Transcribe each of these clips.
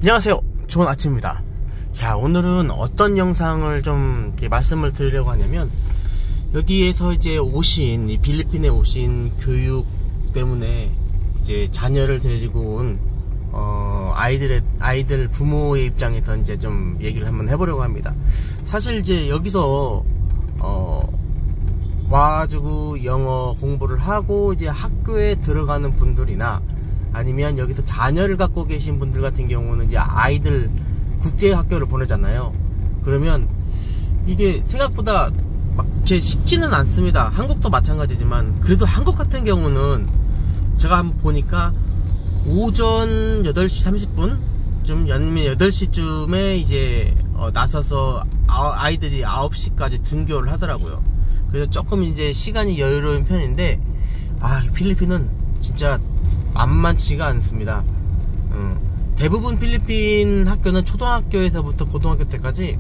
안녕하세요, 좋은 아침입니다. 자, 오늘은 어떤 영상을 좀 이렇게 말씀을 드리려고 하냐면, 여기에서 이제 오신, 이 필리핀에 오신 교육 때문에 이제 자녀를 데리고 온 아이들 부모의 입장에서 이제 좀 얘기를 한번 해보려고 합니다. 사실 이제 여기서 와가지고 영어 공부를 하고 이제 학교에 들어가는 분들이나, 아니면 여기서 자녀를 갖고 계신 분들 같은 경우는 이제 아이들 국제 학교를 보내잖아요. 그러면 이게 생각보다 막 이렇게 쉽지는 않습니다. 한국도 마찬가지지만, 그래도 한국 같은 경우는 제가 한번 보니까 오전 8시 30분 아니면 8시쯤에 이제 나서서 아이들이 9시까지 등교를 하더라고요. 그래서 조금 이제 시간이 여유로운 편인데, 필리핀은 진짜 만만치가 않습니다. 대부분 필리핀 학교는 초등학교에서부터 고등학교 때까지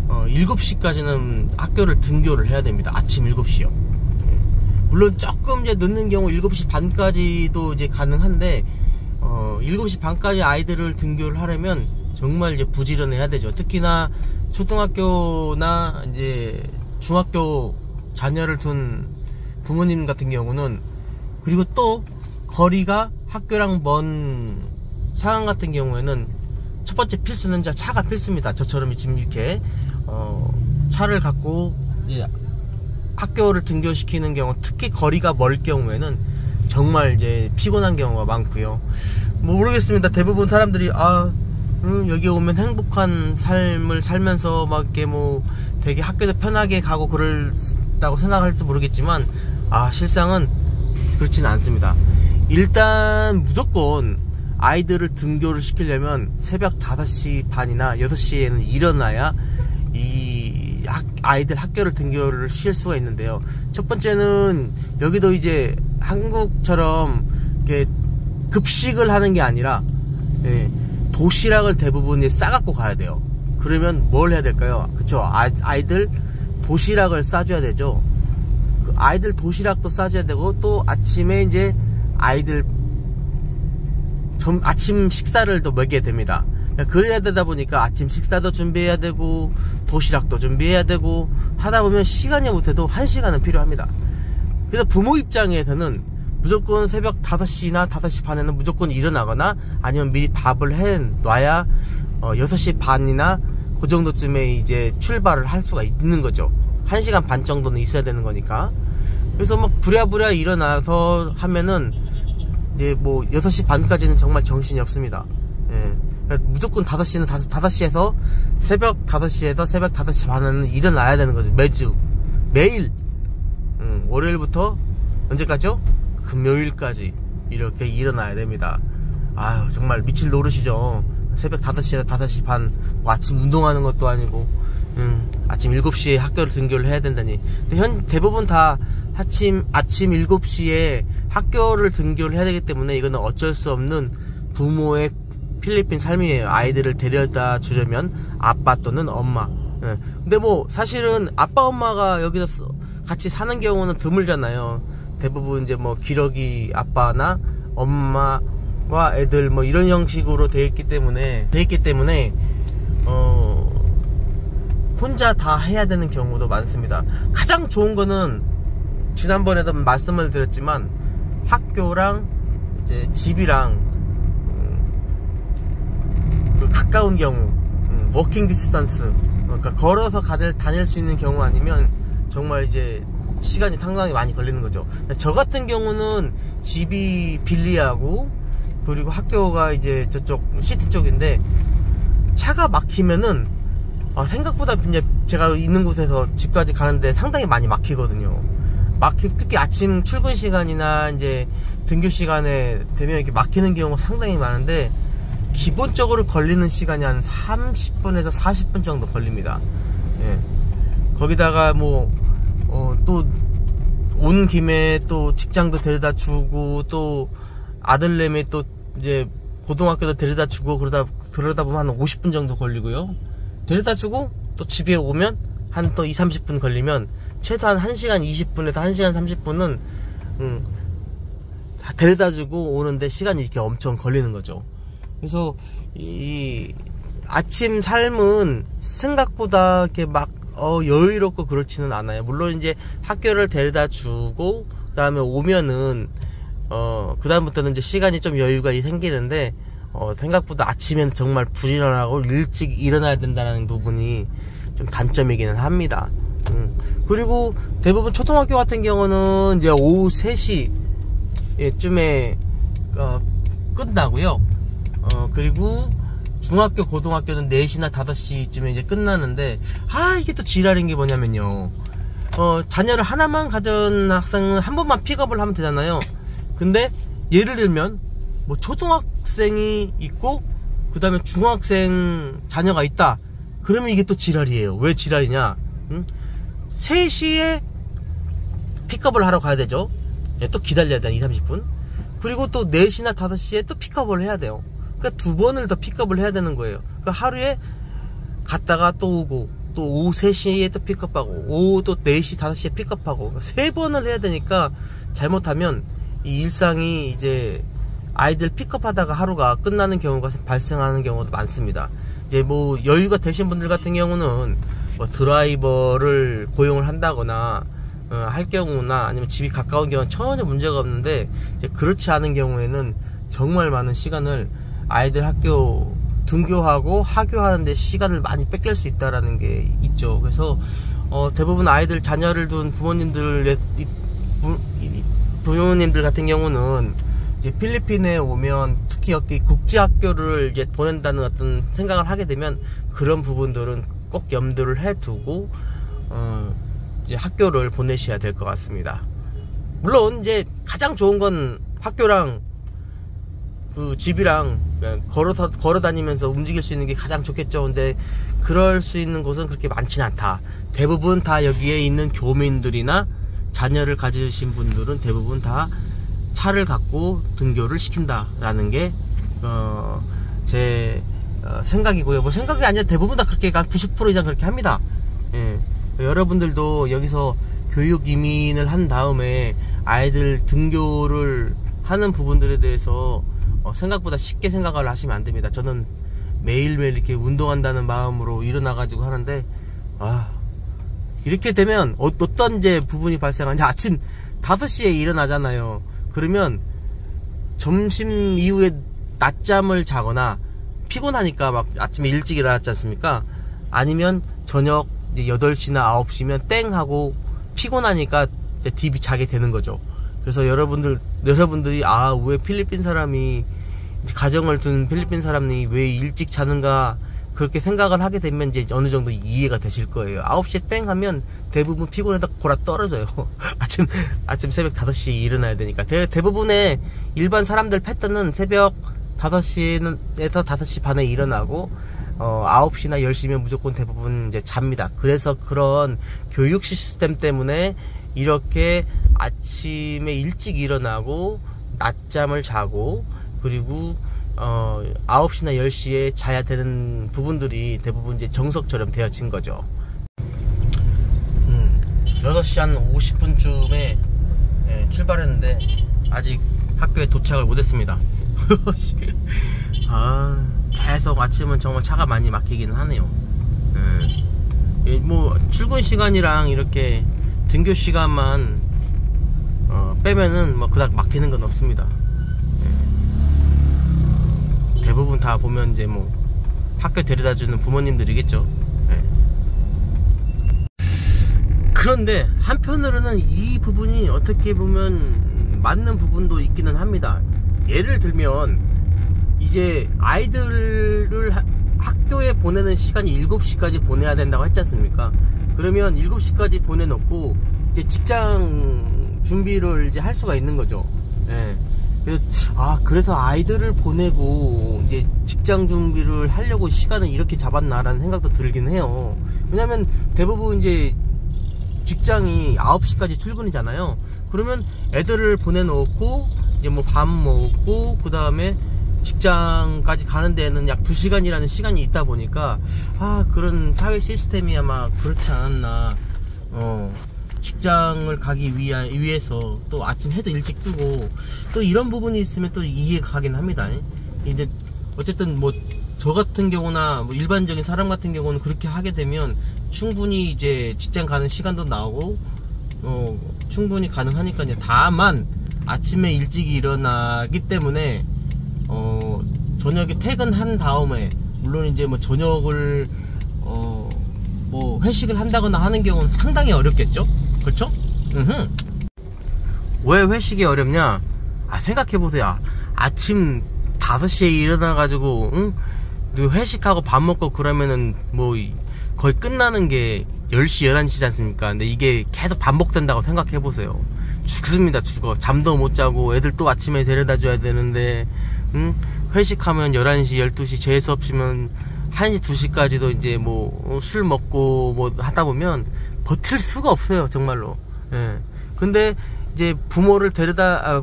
7시까지는 학교를 등교를 해야 됩니다. 아침 7시요. 물론 조금 이제 늦는 경우 7시 반까지도 이제 가능한데, 7시 반까지 아이들을 등교를 하려면 정말 이제 부지런해야 되죠. 특히나 초등학교나 이제 중학교 자녀를 둔 부모님 같은 경우는, 그리고 또 거리가 학교랑 먼 상황 같은 경우에는 첫 번째 필수는 차가 필수입니다. 저처럼 지금 이렇게 차를 갖고 이제 학교를 등교시키는 경우, 특히 거리가 멀 경우에는 정말 이제 피곤한 경우가 많고요. 뭐 모르겠습니다. 대부분 사람들이 여기 오면 행복한 삶을 살면서 막 이렇게 뭐 되게 학교도 편하게 가고 그럴다고 생각할지 모르겠지만, 실상은 그렇지는 않습니다. 일단 무조건 아이들을 등교를 시키려면 새벽 5시 반이나 6시에는 일어나야 이 아이들 학교를 등교를 시킬 수가 있는데요. 첫 번째는 여기도 이제 한국처럼 이렇게 급식을 하는 게 아니라 도시락을 대부분 싸갖고 가야 돼요. 그러면 뭘 해야 될까요? 그쵸? 아이들 도시락을 싸줘야 되죠. 그 아이들 도시락도 싸줘야 되고, 또 아침에 이제 아이들 아침 식사를 또 먹여야 됩니다. 그래야 되다 보니까 아침 식사도 준비해야 되고 도시락도 준비해야 되고 하다 보면 시간이 못해도 1시간은 필요합니다. 그래서 부모 입장에서는 무조건 새벽 5시나 5시 반에는 무조건 일어나거나, 아니면 미리 밥을 해 놔야 6시 반이나 그 정도쯤에 이제 출발을 할 수가 있는 거죠. 1시간 반 정도는 있어야 되는 거니까. 그래서 막 부랴부랴 일어나서 하면은 이제 뭐 6시 반까지는 정말 정신이 없습니다. 그러니까 무조건 5시에서 새벽 5시에서 새벽 5시 반에는 일어나야 되는 거죠. 매일 월요일부터 언제까지요? 금요일까지 이렇게 일어나야 됩니다. 정말 미칠 노릇이죠. 새벽 5시에서 5시 반, 뭐 아침 운동하는 것도 아니고 아침 7시에 학교를 등교를 해야 된다니. 근데 대부분 다 아침 7시에 학교를 등교를 해야 되기 때문에 이거는 어쩔 수 없는 부모의 필리핀 삶이에요. 아이들을 데려다 주려면 아빠 또는 엄마. 근데 뭐 사실은 아빠 엄마가 여기서 같이 사는 경우는 드물잖아요. 대부분 이제 뭐 기러기 아빠나 엄마와 애들 뭐 이런 형식으로 돼 있기 때문에 혼자 다 해야 되는 경우도 많습니다. 가장 좋은 거는 지난번에도 말씀을 드렸지만, 학교랑 이제 집이랑 그 가까운 경우, 워킹 디스턴스, 그러니까 걸어서 다닐 수 있는 경우 아니면 정말 이제 시간이 상당히 많이 걸리는 거죠. 저 같은 경우는 집이 빌리하고, 그리고 학교가 이제 저쪽 시티 쪽인데, 차가 막히면은 생각보다 이제 제가 있는 곳에서 집까지 가는데 상당히 많이 막히거든요. 특히 아침 출근 시간이나 이제 등교 시간에 되면 이렇게 막히는 경우가 상당히 많은데, 기본적으로 걸리는 시간이 한 30분에서 40분 정도 걸립니다. 거기다가 뭐 또 온 김에 또 직장도 데려다 주고, 또 아들내미 또 이제 고등학교도 데려다 주고, 그러다 보면 한 50분 정도 걸리고요. 데려다 주고 또 집에 오면 한 또 20-30분 걸리면 최소한 1시간 20분에서 1시간 30분은 데려다 주고 오는데 시간이 이렇게 엄청 걸리는 거죠. 그래서 이 아침 삶은 생각보다 이렇게 막 여유롭고 그렇지는 않아요. 물론 이제 학교를 데려다 주고 그다음에 오면은 그 다음부터는 이제 시간이 좀 여유가 생기는데 생각보다 아침에는 정말 부지런하고 일찍 일어나야 된다는 부분이 좀 단점이기는 합니다. 그리고 대부분 초등학교 같은 경우는 이제 오후 3시쯤에 끝나고요. 그리고 중학교, 고등학교는 4시나 5시쯤에 이제 끝나는데, 이게 또 지랄인 게 뭐냐면요. 자녀를 하나만 가진 학생은 한 번만 픽업을 하면 되잖아요. 근데, 예를 들면, 뭐, 초등학생이 있고, 그 다음에 중학생 자녀가 있다. 그러면 이게 또 지랄이에요. 왜 지랄이냐? 3시에 픽업을 하러 가야 되죠. 또 기다려야 돼, 20-30분. 그리고 또 4시나 5시에 또 픽업을 해야 돼요. 그러니까 2번을 더 픽업을 해야 되는 거예요. 그러니까 하루에 갔다가 또 오고, 또 오후 3시에 또 픽업하고, 오후 또 4시, 5시에 픽업하고, 그러니까 3번을 해야 되니까 잘못하면 이 일상이 이제 아이들 픽업하다가 하루가 끝나는 경우가 발생하는 경우도 많습니다. 이제 뭐 여유가 되신 분들 같은 경우는 뭐 드라이버를 고용을 한다거나 할 경우나 아니면 집이 가까운 경우는 전혀 문제가 없는데, 이제 그렇지 않은 경우에는 정말 많은 시간을 아이들 학교 등교하고 하교하는데 시간을 많이 뺏길 수 있다라는 게 있죠. 그래서 대부분 아이들 자녀를 둔 부모님들 같은 경우는 이제 필리핀에 오면 특히 여기 국제학교를 이제 보낸다는 어떤 생각을 하게 되면 그런 부분들은 꼭 염두를 해두고 이제 학교를 보내셔야 될 것 같습니다. 물론 이제 가장 좋은 건 학교랑 그 집이랑 걸어 다니면서 움직일 수 있는 게 가장 좋겠죠. 근데 그럴 수 있는 곳은 그렇게 많지는 않다. 대부분 다 여기에 있는 교민들이나 자녀를 가지신 분들은 대부분 다 차를 갖고 등교를 시킨다라는 게 제 생각이고요. 뭐 생각이 아니라 대부분 다 그렇게 90% 이상 그렇게 합니다. 예. 여러분들도 여기서 교육 이민을 한 다음에 아이들 등교를 하는 부분들에 대해서 생각보다 쉽게 생각을 하시면 안 됩니다. 저는 매일매일 이렇게 운동한다는 마음으로 일어나가지고 하는데, 이렇게 되면 어떤 이제 부분이 발생하냐. 아침 5시에 일어나잖아요. 그러면 점심 이후에 낮잠을 자거나 피곤하니까 막 아침에 일찍 일어났지 않습니까? 아니면 저녁 8시나 9시면 땡 하고 피곤하니까 이제 딥이 자게 되는 거죠. 그래서 여러분들이 왜 필리핀 사람이, 가정을 둔 필리핀 사람이 왜 일찍 자는가 그렇게 생각을 하게 되면 이제 어느 정도 이해가 되실 거예요. 9시에 땡 하면 대부분 피곤해다 골아 떨어져요. 아침 새벽 5시에 일어나야 되니까. 대부분의 일반 사람들 패턴은 새벽 5시에서 5시 반에 일어나고 9시나 10시면 무조건 대부분 이제 잡니다. 그래서 그런 교육 시스템 때문에 이렇게 아침에 일찍 일어나고 낮잠을 자고 그리고 9시나 10시에 자야 되는 부분들이 대부분 이제 정석처럼 되어진 거죠. 6시 한 50분쯤에 출발했는데 아직 학교에 도착을 못했습니다. 계속 아침은 정말 차가 많이 막히기는 하네요. 뭐 출근 시간이랑 이렇게 등교 시간만 빼면은 뭐 그닥 막히는 건 없습니다. 대부분 다 보면 이제 뭐 학교 데려다주는 부모님들이겠죠. 그런데 한편으로는 이 부분이 어떻게 보면 맞는 부분도 있기는 합니다. 예를 들면 이제 아이들을 학교에 보내는 시간이 7시까지 보내야 된다고 했지 않습니까? 그러면 7시까지 보내놓고 이제 직장 준비를 이제 할 수가 있는 거죠. 그래서 아이들을 보내고 이제 직장 준비를 하려고 시간을 이렇게 잡았나라는 생각도 들긴 해요. 왜냐면 대부분 이제 직장이 9시까지 출근이잖아요. 그러면 애들을 보내놓고 이제 뭐 밥 먹고 그 다음에 직장까지 가는 데에는 약 2시간이라는 시간이 있다 보니까 그런 사회 시스템이 아마 그렇지 않았나. 직장을 가기 위해서 또 아침 해도 일찍 뜨고 또 이런 부분이 있으면 또 이해가 가긴 합니다. 이제 어쨌든 뭐 저 같은 경우나 뭐 일반적인 사람 같은 경우는 그렇게 하게 되면 충분히 이제 직장 가는 시간도 나오고 충분히 가능하니까요. 다만 아침에 일찍 일어나기 때문에 저녁에 퇴근한 다음에 물론 이제 뭐 저녁을 뭐 회식을 한다거나 하는 경우는 상당히 어렵겠죠? 그렇죠? 왜 회식이 어렵냐? 생각해보세요. 아침 5시에 일어나가지고 응? 회식하고 밥 먹고 그러면은 뭐 거의 끝나는 게 10시 11시지 않습니까? 근데 이게 계속 반복된다고 생각해보세요. 죽습니다. 죽어. 잠도 못 자고 애들 또 아침에 데려다 줘야 되는데 응? 회식하면 11시 12시 재수 없이면 1시 2시까지도 이제 뭐 술 먹고 뭐 하다 보면 버틸 수가 없어요. 정말로. 예. 근데 이제 부모를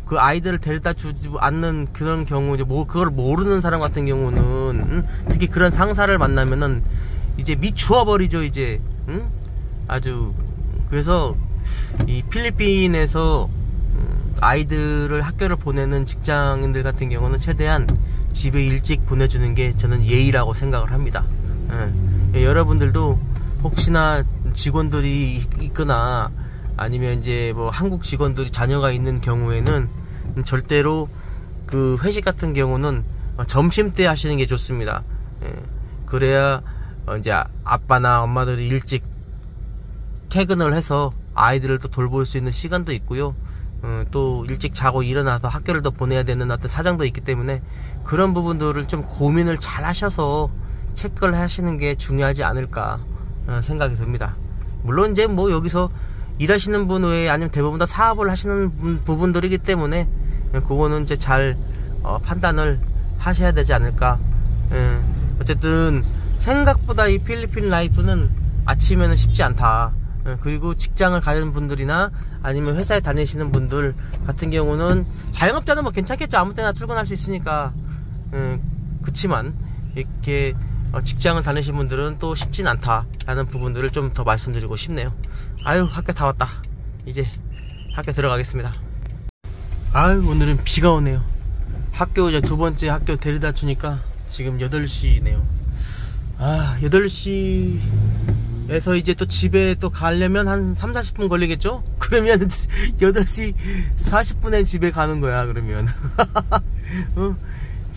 그 아이들을 데려다 주지 않는 그런 경우, 이제 뭐 그걸 모르는 사람 같은 경우는 특히 그런 상사를 만나면은 이제 미추어 버리죠. 이제 아주. 그래서 이 필리핀에서 아이들을 학교를 보내는 직장인들 같은 경우는 최대한 집에 일찍 보내주는 게 저는 예의라고 생각을 합니다. 여러분들도 혹시나 직원들이 있거나 아니면 이제 뭐 한국 직원들이 자녀가 있는 경우에는 절대로 그 회식 같은 경우는 점심 때 하시는 게 좋습니다. 그래야 이제 아빠나 엄마들이 일찍 퇴근을 해서 아이들을 또 돌볼 수 있는 시간도 있고요. 또 일찍 자고 일어나서 학교를 더 보내야 되는 어떤 사정도 있기 때문에 그런 부분들을 좀 고민을 잘 하셔서 체크를 하시는 게 중요하지 않을까 생각이 듭니다. 물론 이제 뭐 여기서 일하시는 분 외에 아니면 대부분 다 사업을 하시는 부분들이기 때문에 그거는 이제 잘 판단을 하셔야 되지 않을까. 어쨌든 생각보다 이 필리핀 라이프는 아침에는 쉽지 않다. 그리고 직장을 가는 분들이나 아니면 회사에 다니시는 분들 같은 경우는 자영업자는 뭐 괜찮겠죠. 아무 때나 출근할 수 있으니까. 그치만 이렇게 직장을 다니시는 분들은 또 쉽진 않다라는 부분들을 좀 더 말씀드리고 싶네요. 아유, 학교 다 왔다. 이제 학교 들어가겠습니다. 아유, 오늘은 비가 오네요. 학교 이제 두 번째 학교 데려다 주니까 지금 8시네요. 8시에서 이제 또 집에 또 가려면 한 3-40분 걸리겠죠? 그러면 8시 40분에 집에 가는 거야, 그러면.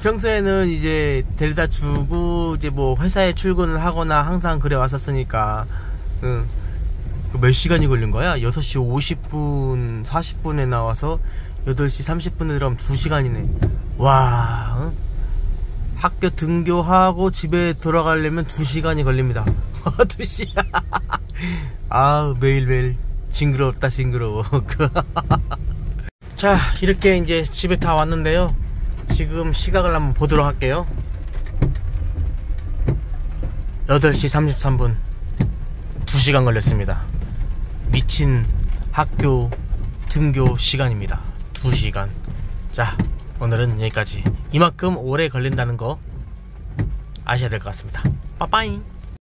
평소에는 이제 데려다 주고 이제 뭐 회사에 출근을 하거나 항상 그래 왔었으니까 몇 시간이 걸린 거야? 6시 50분 40분에 나와서 8시 30분에 들어가면 2시간이네 와. 학교 등교하고 집에 돌아가려면 2시간이 걸립니다. 2시간. 매일매일 징그럽다 징그러워. 자, 이렇게 이제 집에 다 왔는데요. 지금 시각을 한번 보도록 할게요. 8시 33분 2시간 걸렸습니다. 미친 학교 등교 시간입니다. 2시간. 자, 오늘은 여기까지. 이만큼 오래 걸린다는 거 아셔야 될 것 같습니다. 빠빠잉.